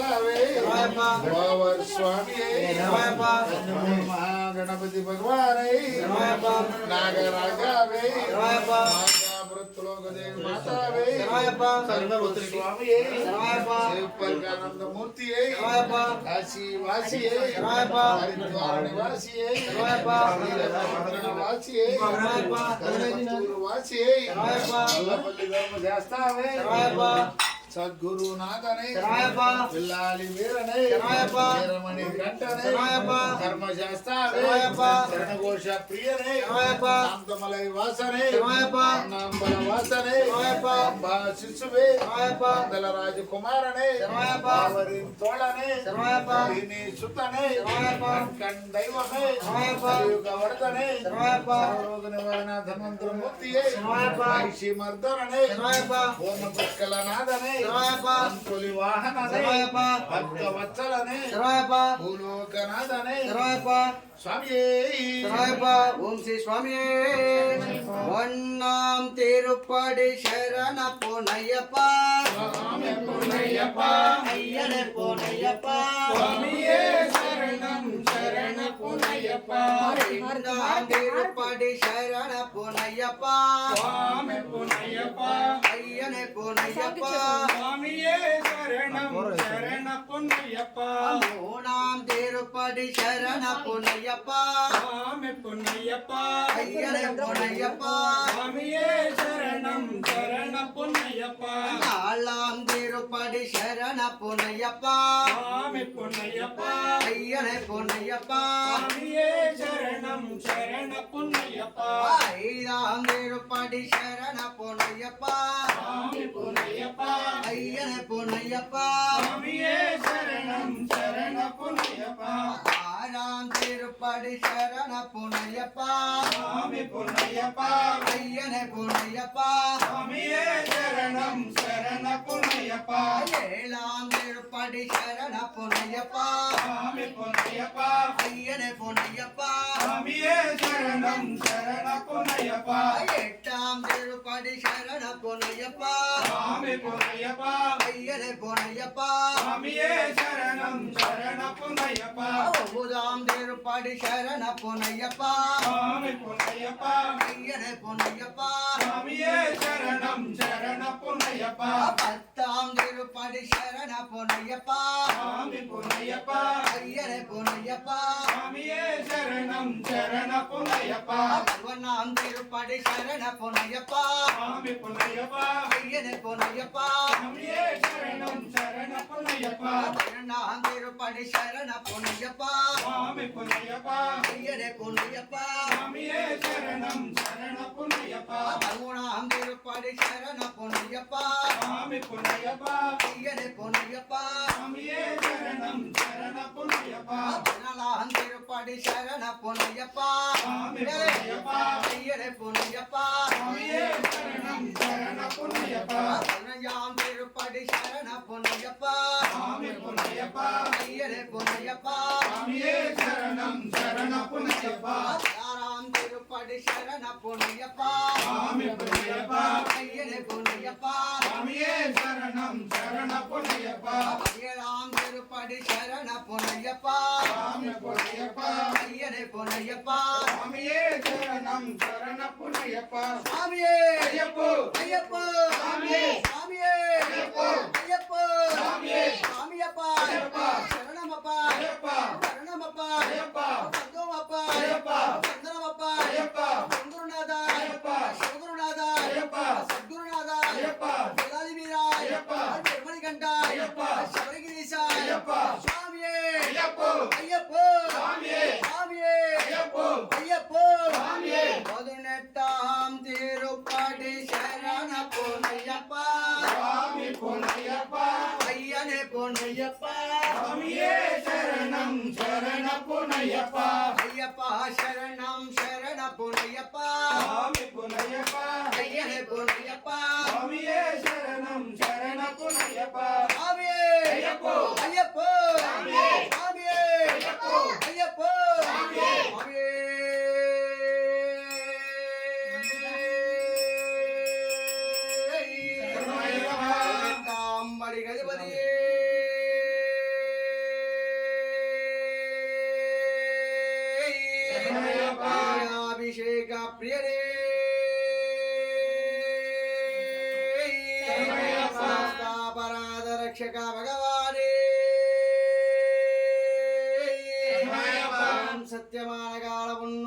చేస్తావే గోవర్ స్వామి మహాగణపతి భగవానై నాగరాజావే వృత్తులోకదేవి మాతావే స్వామి శివపర్గానందమూర్తి కాశీ వాసి హరిద్వార నివాసి వాసి వాసి వల్లపల్లి ధర్మ చేస్తావే సద్గురు నాథనే పిల్లాలి వీరనే వీరమణి కంఠనే ధర్మశాస్త్రనే శరణఘోష ప్రియనే శాంతమలై వాసనే నాంబల వాసనే అంబా శిశువే అందల రాజకుమారనే వరిం తోళనే దీని సుతనే కణ్ దైవమే కలియుగ వర్ధనే సర్వరోగ నివారణ ధన్వంతరమూర్తియే మహిషి మర్దననే పూర్ణ పుష్కల నాథనే అంకులి వాహననే భక్త వత్సలనే భూలోకనాథనే స్వామియే ఓం శ్రీ స్వామియే ஒன்னாம் திருப்படி சரண பொன்னையப்பா ஐயனே பொன்னையப்பா சுவாமியே சரணம் சரண பொன்னையப்பா இரண்டாம் திருப்படி சரண பொன்னையப்பா சுவாமி பொன்னையப்பா ஐயனே பொன்னையப்பா சுவாமியே சரணம் சரண பொன்னையப்பா மூணாம் திருப்படி சரண பொன்னையப்பா சுவாமி பொன்னையப்பா ஐயனே பொன்னையப்பா சுவாமியே சரணம் சரண பொன்னையப்பா நாலாம் திருப்படி சரண பொன்னையப்பா சுவாமி பொன்னையப்பா ஐயனே பொன்னையப்பா சுவாமியே சரணம் சரண பொன்னையப்பா ஐந்தாம் திருப்படி சரண பொன்னையப்பா சுவாமி பொன்னையப்பா ஐயனே பொன்னையப்பா சுவாமியே சரணம் சரண பொன்னையப்பா ஆறாம் திருப்படி சரண பொன்னையப்பா சுவாமி பொன்னையப்பா ஐயனே பொன்னையப்பா சுவாமியே சரணம் சரண பொன்னையப்பா ஏழாம் திருப்படி சரண பொன்னையப்பா சுவாமி பொன்னையப்பா ஐயனே பொன்னையப்பா சுவாமியே சரணம் சரண பொன்னையப்பா எட்டாம் திருப்படி சரண பொன்னையப்பா சுவாமி பொன்னையப்பா ஐயனே பொன்னையப்பா சுவாமியே சரணம் சரண பொன்னையப்பா ஒன்பதாம் திருப்படி சரண பொன்னையப்பா சுவாமி பொன்னையப்பா ஐயனே பொன்னையப்பா சுவாமியே சரணம் சரண பொன்னையப்பா பத்தாம் திருப்படி சரண பொன்னையப்பா சுவாமி பொன்னையப்பா ஐயனே பொன்னையப்பா சுவாமியே சரணம் சரண பொன்னையப்பா பதினொன்னாம் திருப்படி சரண பொன்னையப்பா சுவாமி பொன்னையப்பா ஐயனே பொன்னையப்பா சுவாமியே சரணம் சரண பொன்னையப்பா பன்னெண்டாம் திருப்படி சரண பொன்னையப்பா சுவாமி பொன்னையப்பா ஐயனே பொன்னையப்பா சுவாமியே சரணம் சரண பொன்னையப்பா பதிமூணாம் திருப்படி சரண பொன்னையப்பா சுவாமி பொன்னையப்பா ஐயனே பொன்னையப்பா சுவாமியே சரணம் சரண பொன்னையப்பா பதினாலாம் திருப்படி சரண பொன்னையப்பா சுவாமி பொன்னையப்பா ஐயனே பொன்னையப்பா சுவாமியே சரணம் சரண பொன்னையப்பா பதினஞ்சாம் திருப்படி சரண பொன்னையப்பா சுவாமி பொன்னையப்பா ஐயனே பொன்னையப்பா சுவாமியே சரணம் சரண பொன்னையப்பா பதினாறாம் திருப்படி சரண பொன்னையப்பா சுவாமி பொன்னையப்பா ஐயனே பொன்னையப்பா சுவாமியே சரணம் சரண பொன்னையப்பா பதினேழாம் திருப்படி சரண பொன்னையப்பா சுவாமி பொன்னையப்பா ஐயனே பொன்னையப்பா சுவாமியே சரணம் சரண பொன்னையப்பா சுவாமியே ஐயப்போ ஐயப்போ சுவாமியே சுவாமியே ஐயப்போ ஐயப்போ சுவாமியே சுவாமியப்பா ஐயப்பா சரணமப்பா ஐயப்பா சரணமப்பா ஐயப்பா சந்தோமப்பா ஐயப்பா சந்தனமப்பா ஐயப்பா சங்குருநாதா ஐயப்பா சிவகுருநாதா ஐயப்பா சத்குருநாதா ஐயப்பா வேலாதி வீரா ஐயப்பா திருமணிகண்டா ஐயப்பா சபரிகிரீசா ஐயப்பா சுவாமியே ஐயப்போ ஐயப்போ சுவாமியே சுவாமியே ஐயப்போ ஐயப்போ சுவாமியே 18ஆம் திருப்படி சரண பொன்னையப்பா சுவாமி பொன்னையப்பா ஐயனே பொன்னையப்பா சுவாமியே சரணம் சரண பொன்னையப்பா ஐயப்பா சரணம் சரண பொன்னையப்பா சுவாமி பொன்னையப்பா ஐயனே பொன்னையப்பா சுவாமியே சரணம் சரண பொன்னையப்பா சுவாமியே ஐயப்போ ஐயப்போ சுவாமியே சுவாமியே ஐயப்போ ஐயப்போ சுவாமியே சுவாமியே காம்படி கதிபதியே ಅಭಿಷೇಕ ಪ್ರಿಯರೇ ಶರಣಯ್ಯಪ್ಪ. ಸಂಸ್ಥಾಪರಾಧ ರಕ್ಷಕ ಭಗವಾನೇ ಶರಣಯ್ಯಪ್ಪ. ಓಂ ಸತ್ಯಮಾನ